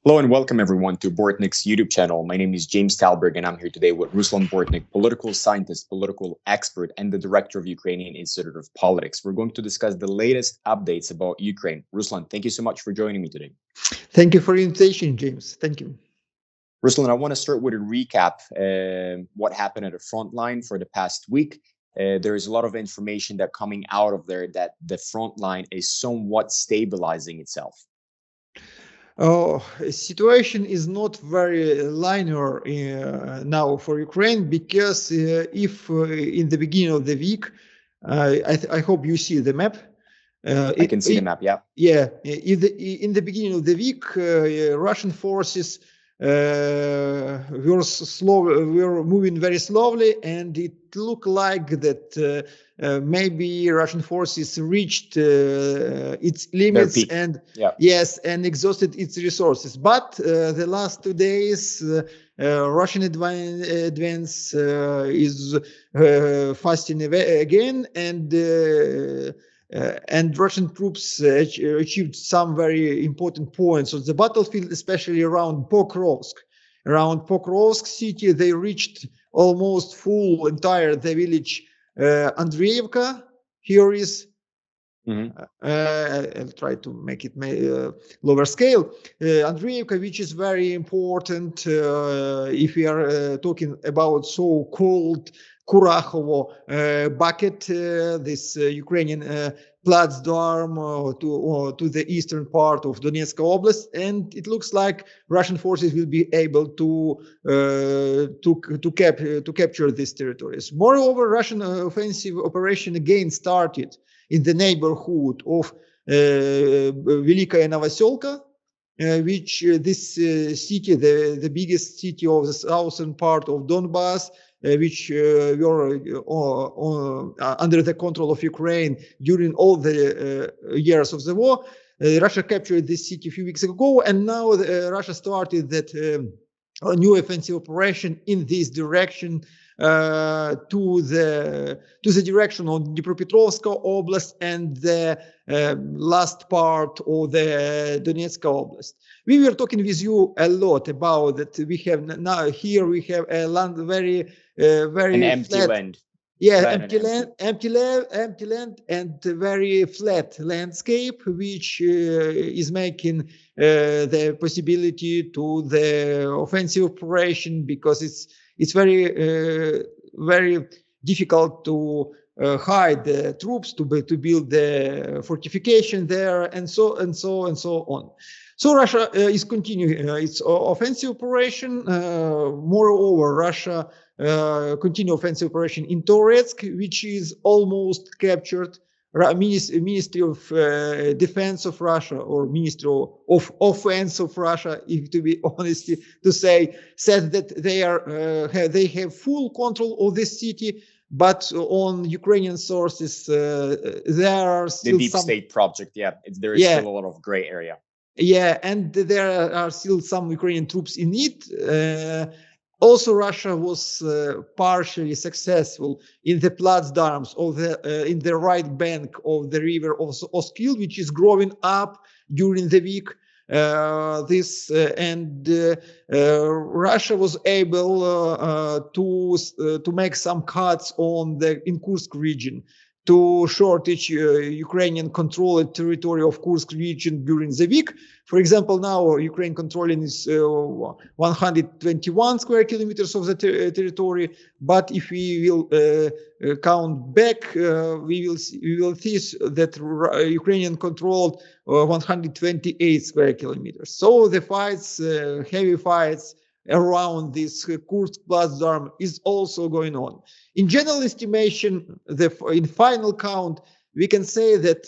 Hello and welcome everyone to Bortnik's YouTube channel. My name is James Talberg and I'm here today with Ruslan Bortnik, political scientist, political expert, and the director of Ukrainian Institute of Politics. We're going to discuss the latest updates about Ukraine. Ruslan, thank you so much for joining me today. Thank you for the invitation, James. Thank you. Ruslan, I want to start with a recap what happened at the front line for the past week. There is a lot of information that coming out of there that the front line is somewhat stabilizing itself. Situation is not very linear now for Ukraine because if in the beginning of the week, I hope you see the map. I can see the map, yeah. Yeah, in the beginning of the week, Russian forces were moving very slowly, and it looked like that maybe Russian forces reached its limits and and exhausted its resources. But the last 2 days, Russian advance is fasting again, and Russian troops achieved some very important points on the battlefield, especially around Pokrovsk. Around Pokrovsk city, they reached almost the village Andreevka. Here is, I'll try to make it lower scale. Andreevka, which is very important if we are talking about so-called Kurakhovo bucket, this Ukrainian Platform to the eastern part of Donetsk Oblast, and it looks like Russian forces will be able to capture these territories. Moreover, Russian offensive operation again started in the neighborhood of Velikaya Novoselka, which this city, the biggest city of the southern part of Donbass, which were under the control of Ukraine during all the years of the war. Russia captured this city a few weeks ago, and now Russia started that a new offensive operation in this direction to the direction of Dnipropetrovsk Oblast and the last part of the Donetsk Oblast. We were talking with you a lot about that. We have now here we have a land very an empty flat land. Yeah, empty land, and very flat landscape, which is making the possibility to the offensive operation, because it's very difficult to hide the troops, to build the fortification there, and so on. So Russia is continuing its offensive operation. Moreover, Russia continue offensive operation in Toretsk, which is almost captured. Ministry of Defense of Russia, or Ministry of Offense of Russia, if to be honest to say, said that they have full control of this city. But on Ukrainian sources, there are still the deep state project. There is still a lot of gray area. Yeah, and there are still some Ukrainian troops in it. Also, Russia was partially successful in the platforms in the right bank of the river of Oskil, which is growing up during the week. Russia was able to make some cuts in Kursk region to shortage Ukrainian controlled territory of Kursk region during the week. For example, now Ukraine controlling is 121 square kilometers of the territory. But if we will count back, we will see that Ukrainian controlled 128 square kilometers. So the fights, heavy fights around this Kursk platform is also going on. In general estimation, in final count, we can say that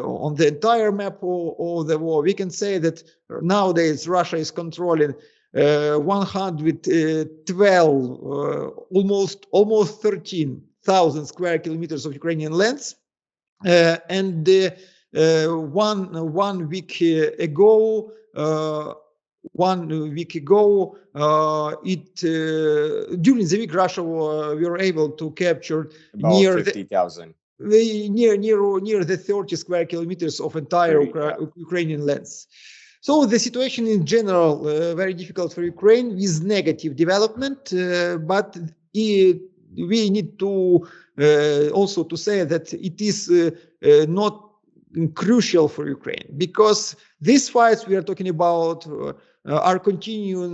on the entire map of the war, we can say that nowadays Russia is controlling 112, almost 13,000 square kilometers of Ukrainian lands, and one week ago. During the week, Russia were able to capture about 50,000. Near the 30 square kilometers of entire Ukrainian lands. So the situation in general, very difficult for Ukraine with negative development, but we need to also to say that it is not crucial for Ukraine, because these fights we are talking about are continuing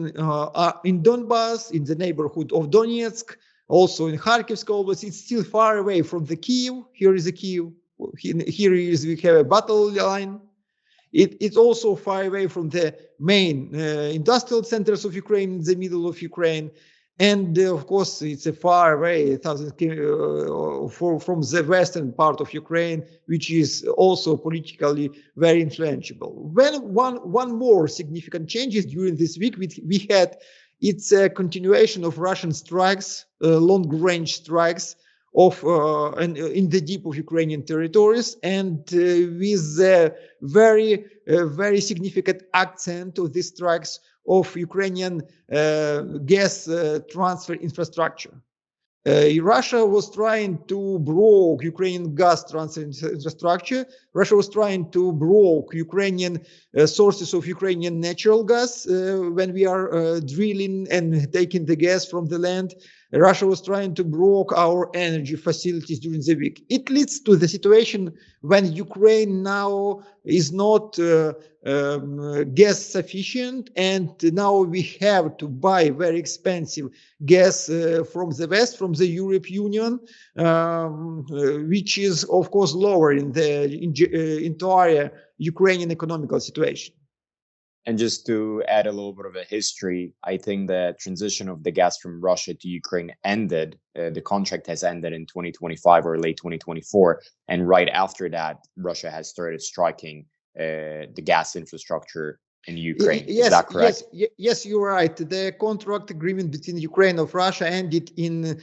in Donbass, in the neighborhood of Donetsk, also in Kharkiv Oblast. It's still far away from the Kyiv. Here is a Kyiv. Here is we have a battle line. It's also far away from the main industrial centers of Ukraine, in the middle of Ukraine. And of course, it's a far away, thousands from the western part of Ukraine, which is also politically very influential. When one more significant changes during this week, we had it's a continuation of Russian strikes, long-range strikes in the deep of Ukrainian territories, and with a very significant accent of these strikes of Ukrainian gas transfer infrastructure. Russia was trying to block Ukrainian gas transfer infrastructure. Russia was trying to block Ukrainian sources of Ukrainian natural gas when we are drilling and taking the gas from the land. Russia was trying to block our energy facilities during the week. It leads to the situation when Ukraine now is not gas sufficient, and now we have to buy very expensive gas from the West, from the European Union, which is of course lowering the entire Ukrainian economical situation. And just to add a little bit of a history, I think the transition of the gas from Russia to Ukraine ended. The contract has ended in 2025 or late 2024. And right after that, Russia has started striking the gas infrastructure in Ukraine. Yes, is that correct? yes, you're right. The contract agreement between Ukraine and Russia ended in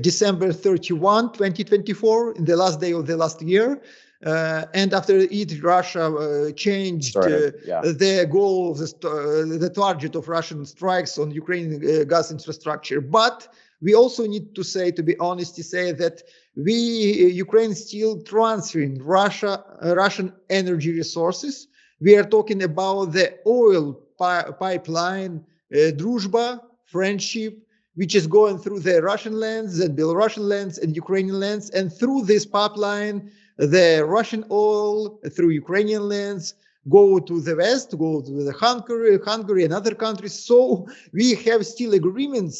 December 31, 2024, in the last day of the last year. And after it, Russia changed the goal of the target of Russian strikes on Ukrainian gas infrastructure. But we also need to say, to be honest, to say that Ukraine still transferring Russian energy resources. We are talking about the oil pipeline, Druzhba, Friendship, which is going through the Russian lands and Belarusian lands and Ukrainian lands. And through this pipeline, the Russian oil through Ukrainian lands go to the West, go to the Hungary and other countries. So we have still agreements,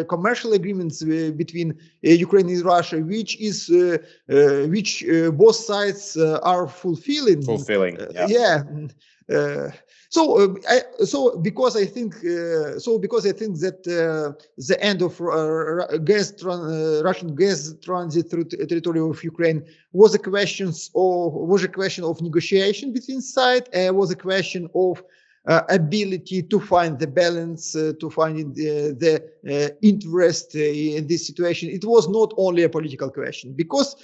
commercial agreements between Ukraine and Russia, which both sides are fulfilling. Because I think that the end of Russian gas transit through territory of Ukraine was a question of negotiation between sides, was a question of ability to find the balance, to find the interest in this situation. It was not only a political question, because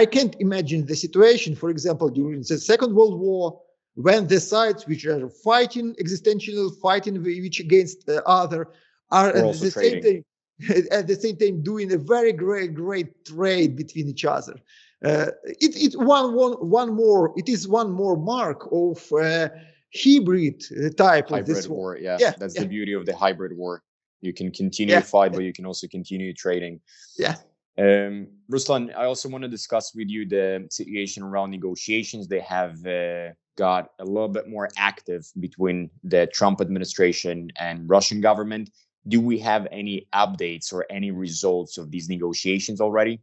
I can't imagine the situation, for example, during the Second World War, when the sides which are fighting, existential fighting each against the other, are at the same time doing a very great trade between each other. It is one more mark of hybrid type of this war. That's the beauty of the hybrid war. You can continue to fight, but you can also continue trading. Ruslan, I also want to discuss with you the situation around negotiations. They have got a little bit more active between the Trump administration and Russian government. Do we have any updates or any results of these negotiations already?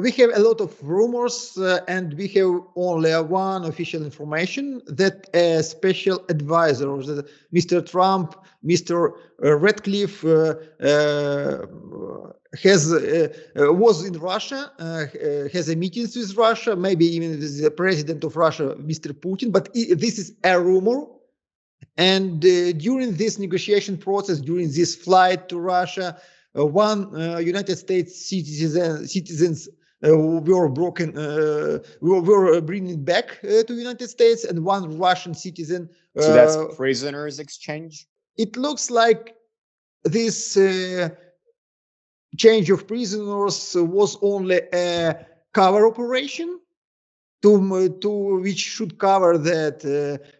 We have a lot of rumors, and we have only one official information that a special advisor, Mr. Trump, Mr. Radcliffe, was in Russia, has a meetings with Russia, maybe even with the president of Russia, Mr. Putin. But this is a rumor. And during this negotiation process, during this flight to Russia, one United States citizens were bringing back to the United States, and one Russian citizen. So that's prisoners exchange? It looks like this change of prisoners was only a cover operation, which should cover that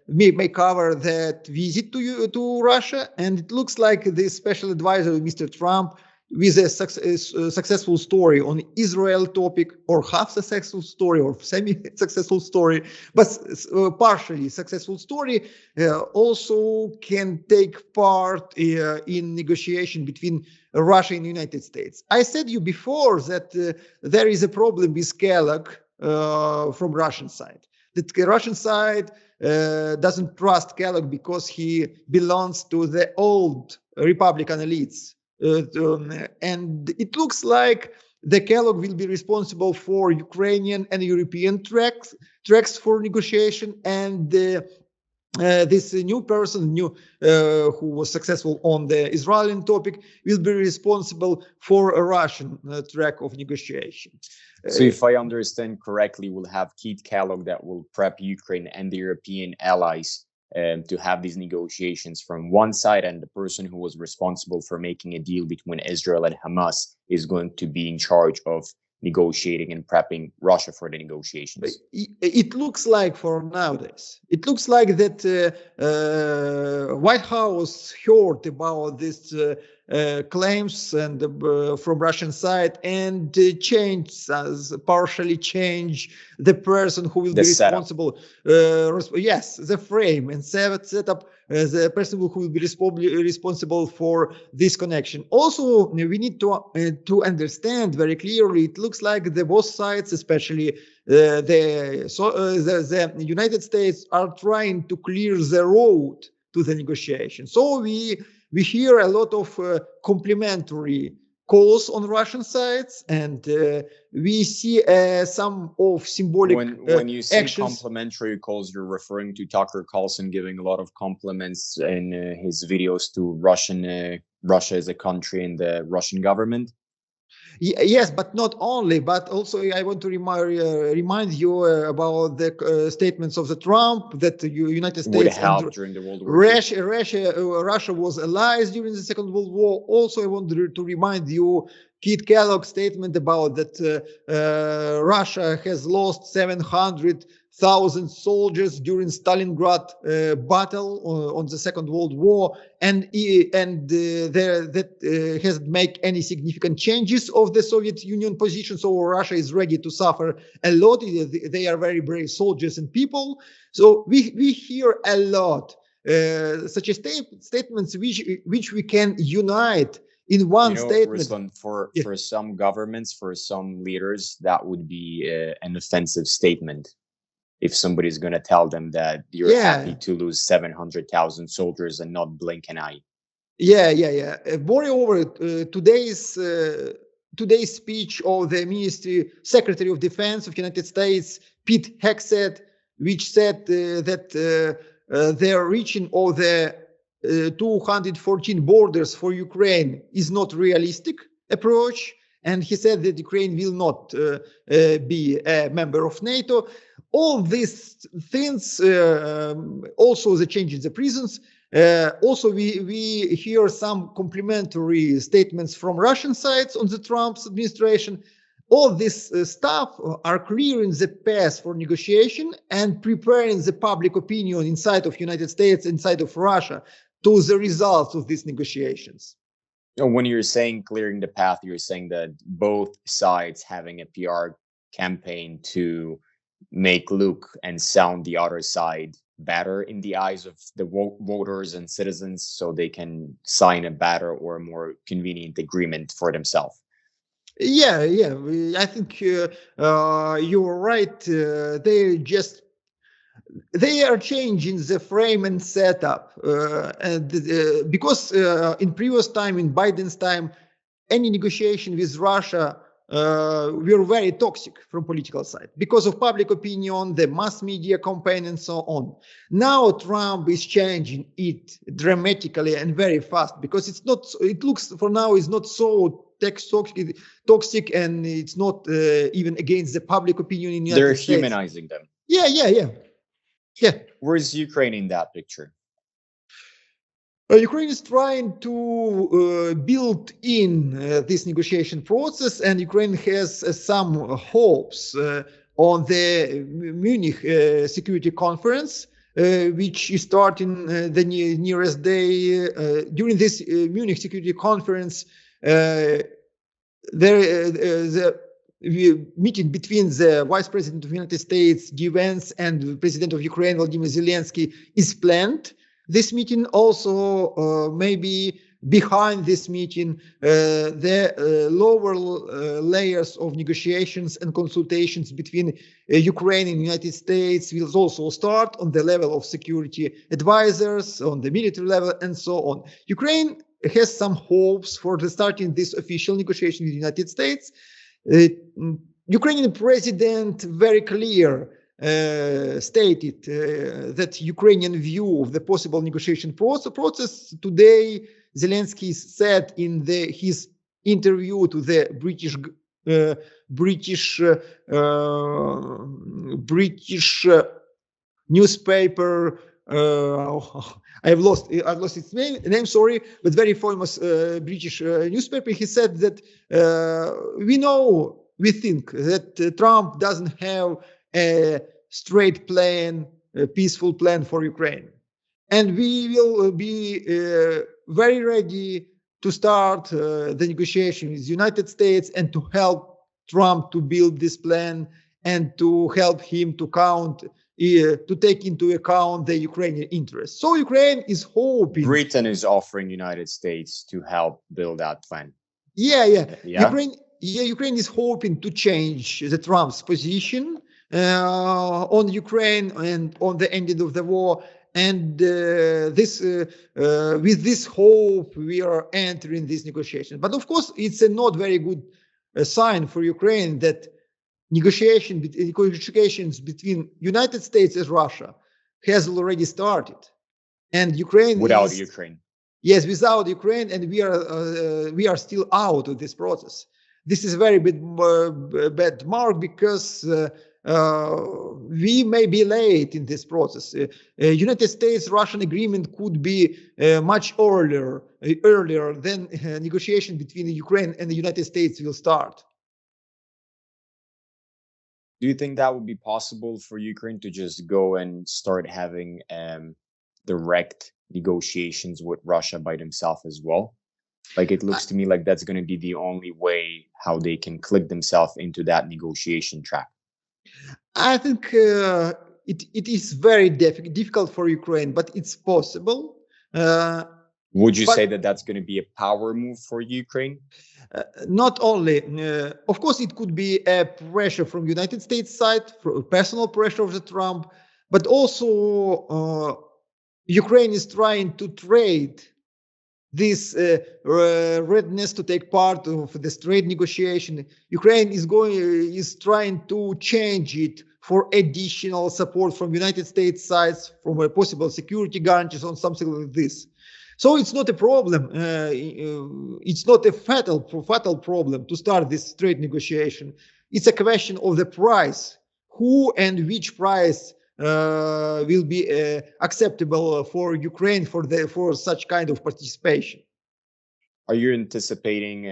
may cover that visit to Russia, and it looks like the special advisor, Mr. Trump, with a successful story on Israel topic, or half successful story, or semi-successful story, but partially successful story, also can take part in negotiation between Russia and the United States. I said you before that there is a problem with Kellogg from Russian side. The Russian side doesn't trust Kellogg because he belongs to the old Republican elites. And it looks like the Kellogg will be responsible for Ukrainian and European tracks for negotiation, and this new person, who was successful on the Israeli topic, will be responsible for a Russian track of negotiation. So if I understand correctly, we'll have Keith Kellogg that will prep Ukraine and the European allies to have these negotiations from one side, and the person who was responsible for making a deal between Israel and Hamas is going to be in charge of negotiating and prepping Russia for the negotiations. It looks like for nowadays. It looks like that White House heard about this claims and from Russian side, and partially change the person who will be responsible. Yes, the frame, and set up the person who will be responsible for this connection. Also, we need to understand very clearly. It looks like the both sides, especially the United States, are trying to clear the road to the negotiation. So we hear a lot of complimentary calls on Russian sides, and we see some of symbolic when you say actions. Complimentary calls, you're referring to Tucker Carlson giving a lot of compliments in his videos to Russia as a country and the Russian government. Yes, but not only, but also I want to remind you about the statements of the Trump that the United States would help during the World War Russia was allies during the Second World War. Also, I want to remind you Keith Kellogg's statement about that Russia has lost 700,000 soldiers during Stalingrad battle on the Second World War, and that hasn't made any significant changes of the Soviet Union position. So Russia is ready to suffer a lot. They are very brave soldiers and people. So we hear a lot such a statements which we can unite in one statement. Ruslan, for some governments, for some leaders, that would be an offensive statement. If somebody's going to tell them that you're happy to lose 700,000 soldiers and not blink an eye. Yeah. Moreover, today's speech of the Secretary of Defense of the United States, Pete Hegseth, which said that their reaching of the 214 borders for Ukraine is not realistic approach, and he said that Ukraine will not be a member of NATO. All these things, also the change in the prisons. Also, we hear some complimentary statements from Russian sides on the Trump's administration. All this stuff are clearing the path for negotiation and preparing the public opinion inside of United States, inside of Russia, to the results of these negotiations. When you're saying clearing the path, you're saying that both sides having a PR campaign to make look and sound the other side better in the eyes of the voters and citizens, so they can sign a better or more convenient agreement for themselves. Yeah. I think you're right. They are changing the frame and setup, because in previous time, in Biden's time, any negotiation with Russia were very toxic from political side because of public opinion, the mass media campaign, and so on. Now Trump is changing it dramatically and very fast, because it's not. It looks for now is not so toxic, and it's not even against the public opinion in the United States. They're humanizing them. Yeah. Where's Ukraine in that picture? Ukraine is trying to build in this negotiation process, and Ukraine has some hopes on the Munich Security Conference, which is starting the nearest day. During this Munich Security Conference, the meeting between the Vice President of the United States, J. Vance, and the President of Ukraine, Volodymyr Zelensky, is planned. This meeting also maybe behind this meeting, the lower layers of negotiations and consultations between Ukraine and the United States will also start on the level of security advisors, on the military level, and so on. Ukraine has some hopes for starting this official negotiation with the United States. Ukrainian president very clear stated that Ukrainian view of the possible negotiation process. Today, Zelensky said in his interview to the British newspaper. I've lost its name. Sorry, but very famous British newspaper. He said that we think that Trump doesn't have a straight plan, a peaceful plan for Ukraine, and we will be very ready to start the negotiation with the United States and to help Trump to build this plan and to help him to take into account the Ukrainian interests. So Ukraine is hoping. Britain is offering United States to help build that plan. Yeah. Ukraine is hoping to change the Trump's position on Ukraine and on the ending of the war. And with this hope, we are entering this negotiation. But of course, it's a not very good sign for Ukraine that negotiations between United States and Russia has already started, and Ukraine without Ukraine. Yes, without Ukraine, and we are still out of this process. This is a very bad mark because we may be late in this process. United States-Russian agreement could be much earlier than negotiation between Ukraine and the United States will start. Do you think that would be possible for Ukraine to just go and start having direct negotiations with Russia by themselves as well? Like, it looks to me like that's going to be the only way how they can click themselves into that negotiation track. I think it is very difficult for Ukraine, but it's possible. Would you say that that's going to be a power move for Ukraine? Not only, of course, it could be a pressure from United States side, personal pressure of the Trump, but also Ukraine is trying to trade this readiness to take part of this trade negotiation. Ukraine is trying to change it for additional support from United States sides, from a possible security guarantees on something like this. So it's not a problem. It's not a fatal problem to start this trade negotiation. It's a question of the price. Who and which price will be acceptable for Ukraine for such kind of participation? Are you anticipating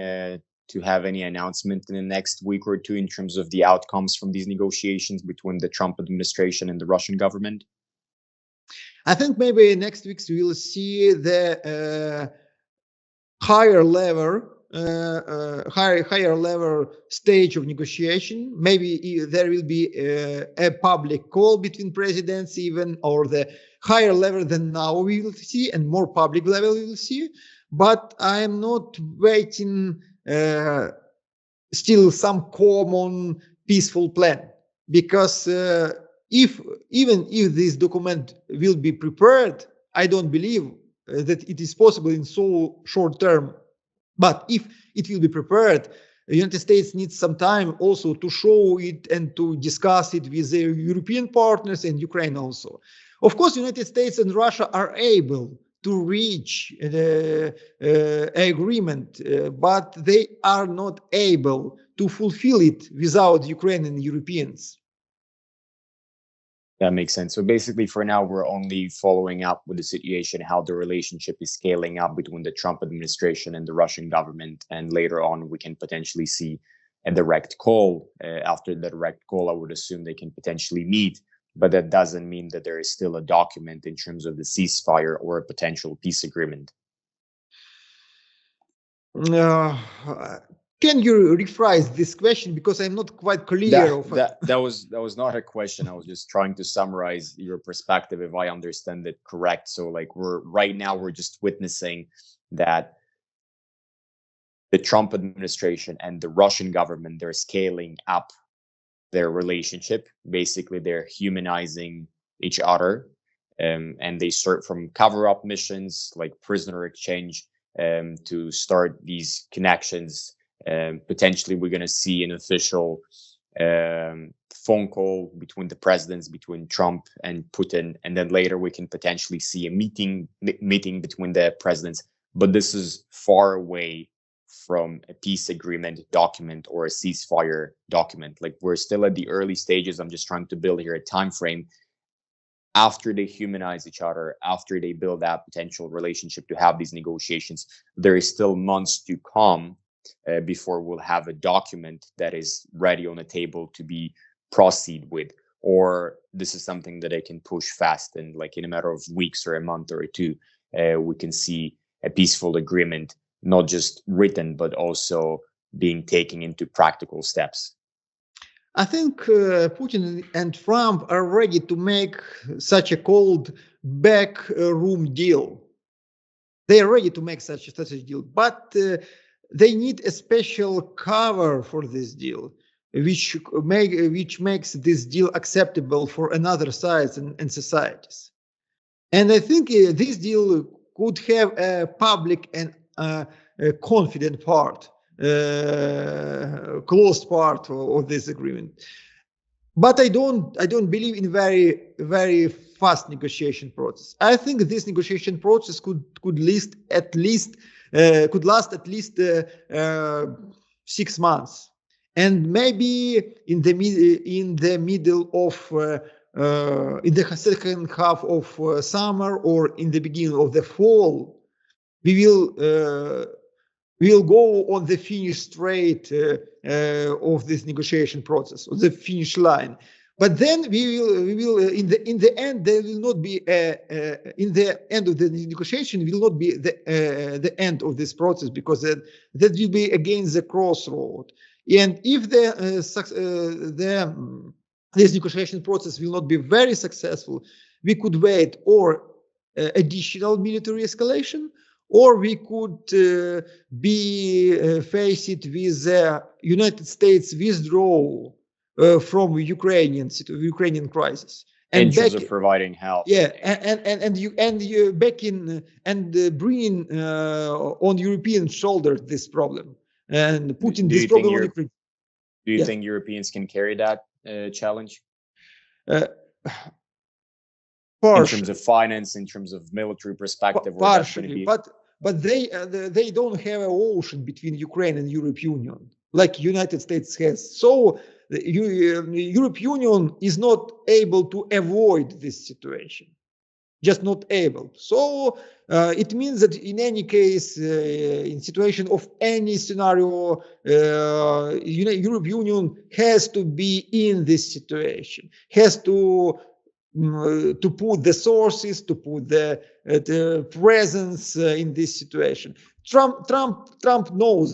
to have any announcement in the next week or two in terms of the outcomes from these negotiations between the Trump administration and the Russian government? I think maybe next week we will see the higher level stage of negotiation. Maybe there will be a public call between presidents, even, or the higher level than now we will see, and more public level we will see. But I am not waiting still some common peaceful plan, because even if this document will be prepared, I don't believe that it is possible in so short term. But if it will be prepared, the United States needs some time also to show it and to discuss it with the European partners and Ukraine also. Of course, the United States and Russia are able to reach an agreement, but they are not able to fulfill it without Ukraine and Europeans. That makes sense. So basically, for now, we're only following up with the situation, how the relationship is scaling up between the Trump administration and the Russian government. And later on, we can potentially see a direct call. After the direct call, I would assume they can potentially meet, but that doesn't mean that there is still a document in terms of the ceasefire or a potential peace agreement. Can you rephrase this question, because I'm not quite clear? That was not a question. I was just trying to summarize your perspective, if I understand it correct. So, like, we're just witnessing that the Trump administration and the Russian government, they're scaling up their relationship. Basically, they're humanizing each other, and they start from cover-up missions like prisoner exchange to start these connections. Potentially, we're going to see an official phone call between the presidents, between Trump and Putin, and then later we can potentially see a meeting between the presidents. But this is far away from a peace agreement document or a ceasefire document. Like, we're still at the early stages. I'm just trying to build here a time frame. After they humanize each other, after they build that potential relationship to have these negotiations, there is still months to come before we'll have a document that is ready on the table to be proceed with. Or this is something that they can push fast, and like in a matter of weeks or a month or two, we can see a peaceful agreement, not just written, but also being taken into practical steps. I think Putin and Trump are ready to make such a called backroom deal. They are ready to make such a deal, but they need a special cover for this deal, which makes this deal acceptable for another sides and societies. And I think this deal could have a public and a confident part, closed part of this agreement. But I don't believe in very fast negotiation process. I think this negotiation process could last at least 6 months, and maybe in the middle of in the second half of summer or in the beginning of the fall, we will go on the finish straight of this negotiation process, or the finish line. But then we will in the end, there will not be in the end of the negotiation will not be the end of this process, because that will be against the crossroad. And if this negotiation process will not be very successful, we could wait or additional military escalation, or we could be faced with the United States withdrawal from Ukrainian crisis, and in terms of providing help. Yeah, and you back in and bringing on European shoulders this problem and putting this problem on Ukraine. Do you think Europeans can carry that challenge? In terms of finance, in terms of military perspective, partially, but they don't have an ocean between Ukraine and Europe Union like United States has. So the Europe Union is not able to avoid this situation, just not able. So it means that in any case, in situation of any scenario, Europe Union has to be in this situation, has to put the sources, to put the presence in this situation. Trump knows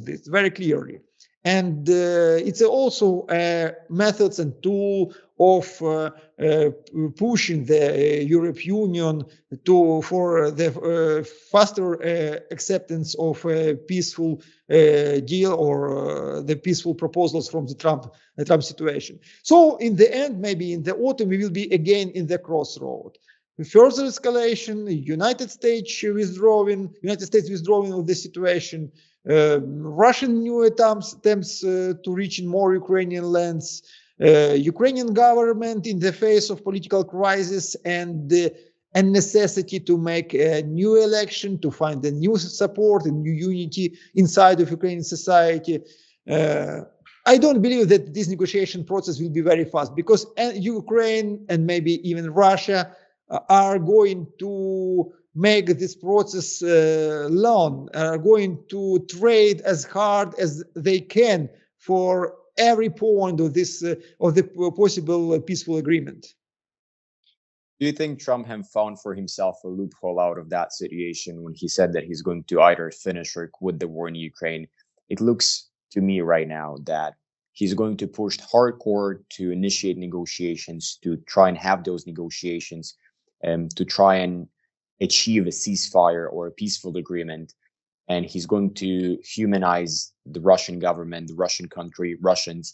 this very clearly, and it's also a methods and tool of pushing the European Union for the faster acceptance of a peaceful deal or the peaceful proposals from the Trump situation. So in the end, maybe in the autumn, we will be again in the crossroad. Further escalation, United States withdrawing of the situation, Russian new attempts to reach more Ukrainian lands, Ukrainian government in the face of political crisis and necessity to make a new election, to find a new support and new unity inside of Ukrainian society. I don't believe that this negotiation process will be very fast, because Ukraine and maybe even Russia are going to make this process long, are going to trade as hard as they can for every point of this of the possible peaceful agreement. Do you think Trump has found for himself a loophole out of that situation when he said that he's going to either finish or quit the war in Ukraine? It looks to me right now that he's going to push hardcore to initiate negotiations, to try and have those negotiations, to try and achieve a ceasefire or a peaceful agreement. And he's going to humanize the Russian government, the Russian country, Russians.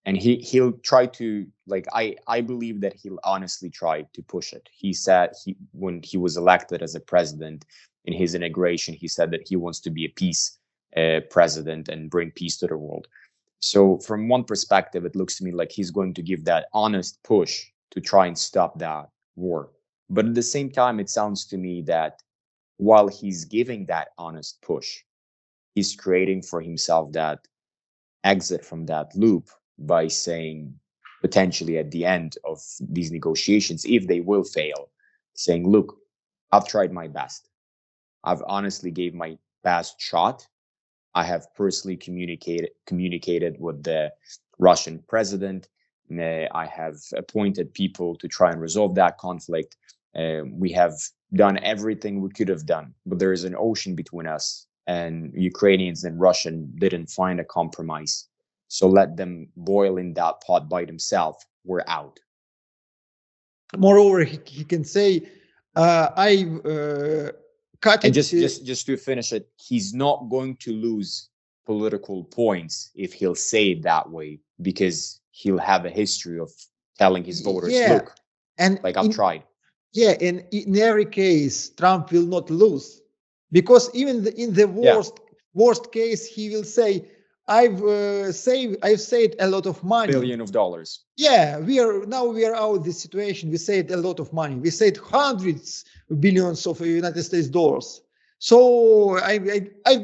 And he'll try to, like, I believe that he'll honestly try to push it. He said when he was elected as a president in his inauguration, he said that he wants to be a peace president and bring peace to the world. So from one perspective, it looks to me like he's going to give that honest push to try and stop that war. But at the same time, it sounds to me that while he's giving that honest push, he's creating for himself that exit from that loop by saying, potentially at the end of these negotiations, if they will fail, saying, look, I've tried my best. I've honestly gave my best shot. I have personally communicated with the Russian president. I have appointed people to try and resolve that conflict. We have done everything we could have done, but there is an ocean between us, and Ukrainians and Russian didn't find a compromise. So let them boil in that pot by themselves. We're out. Moreover, he can say, I cut and it. Just to finish it, he's not going to lose political points if he'll say it that way, because he'll have a history of telling his voters, look, and like I've tried. Yeah, and in every case, Trump will not lose, because even in the worst case, he will say, I've saved a lot of money, $billions of dollars. Yeah, we are out of this situation. We saved a lot of money. We saved hundreds of billions of United States dollars. So I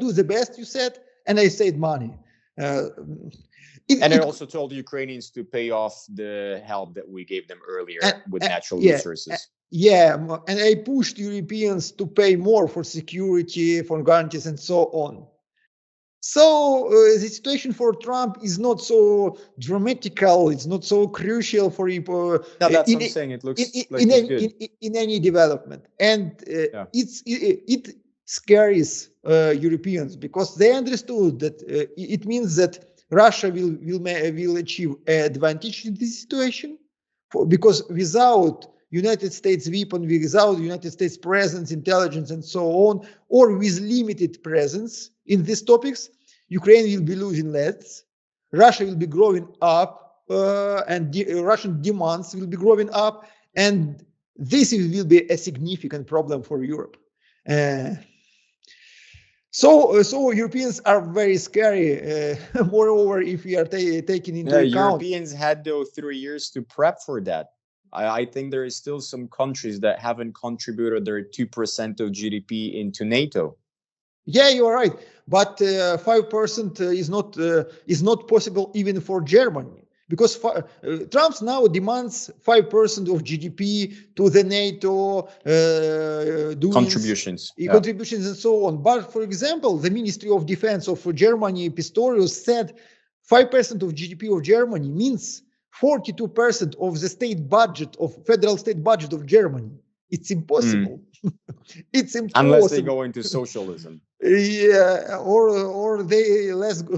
do the best, you said, and I saved money. And I also told the Ukrainians to pay off the help that we gave them earlier with natural resources. And I pushed Europeans to pay more for security, for guarantees, and so on. So the situation for Trump is not so dramatical. It's not so crucial for that's what I'm saying. It looks in any development, and it scares Europeans, because they understood that it means that Russia will achieve an advantage in this situation, because without United States weapon, without United States presence, intelligence, and so on, or with limited presence in these topics, Ukraine will be losing less, Russia will be growing up, and Russian demands will be growing up, and this will be a significant problem for Europe. So Europeans are very scary. Moreover, if we are taking into account, Europeans had those 3 years to prep for that. I think there is still some countries that haven't contributed their 2% of GDP into NATO. Yeah, you are right, but 5% is not possible even for Germany, because Trump now demands 5% of GDP to the NATO contributions and so on. But for example, the Ministry of Defense of Germany, Pistorius, said 5% of GDP of Germany means 42% of the state budget, of federal state budget of Germany. It's impossible. It's impossible. Unless they go into socialism. Yeah, or they let's go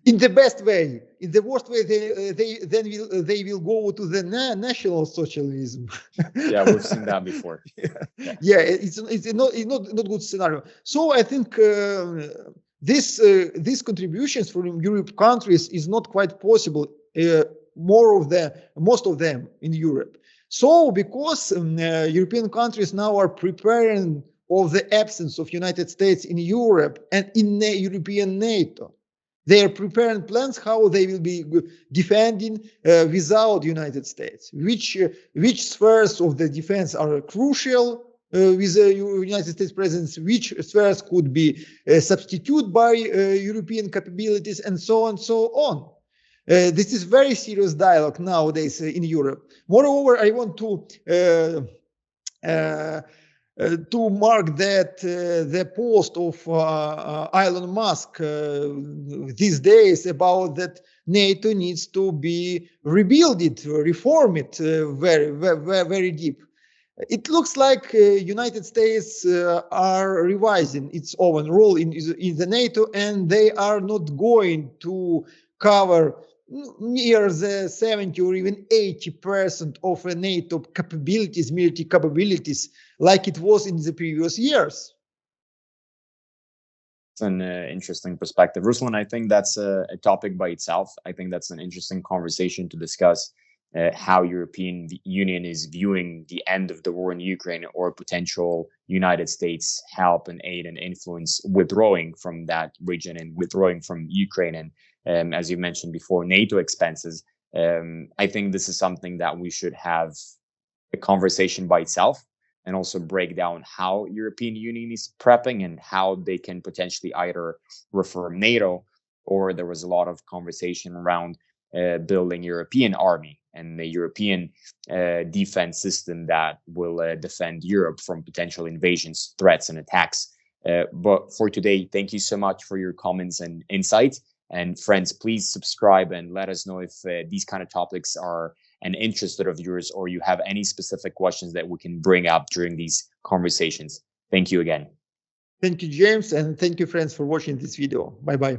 in the best way. In the worst way, they will go to the national socialism. Yeah, we've seen that before. Yeah, it's not good scenario. So I think these contributions from Europe countries is not quite possible. Most of them in Europe. So because European countries now are preparing of the absence of United States in Europe and in the European NATO, they are preparing plans how they will be defending without United States. Which spheres of the defense are crucial with the United States presence? Which spheres could be substituted by European capabilities, and so on, so on. This is very serious dialogue nowadays in Europe. Moreover, I want to to mark that the post of Elon Musk these days about that NATO needs to be rebuilt, reformed very, very, very deep. It looks like United States are revising its own role in the NATO, and they are not going to cover near the 70 or even 80% of NATO capabilities, military capabilities, like it was in the previous years. It's an interesting perspective. Ruslan, I think that's a topic by itself. I think that's an interesting conversation to discuss how European Union is viewing the end of the war in Ukraine or potential United States help and aid and influence withdrawing from that region and withdrawing from Ukraine. And as you mentioned before, NATO expenses. I think this is something that we should have a conversation by itself and also break down how European Union is prepping and how they can potentially either reform NATO, or there was a lot of conversation around building European army and the European defense system that will defend Europe from potential invasions, threats, and attacks. But for today, thank you so much for your comments and insights. And friends, please subscribe and let us know if these kind of topics are an interest of yours, or you have any specific questions that we can bring up during these conversations. Thank you again. Thank you, James, and thank you, friends, for watching this video. Bye-bye.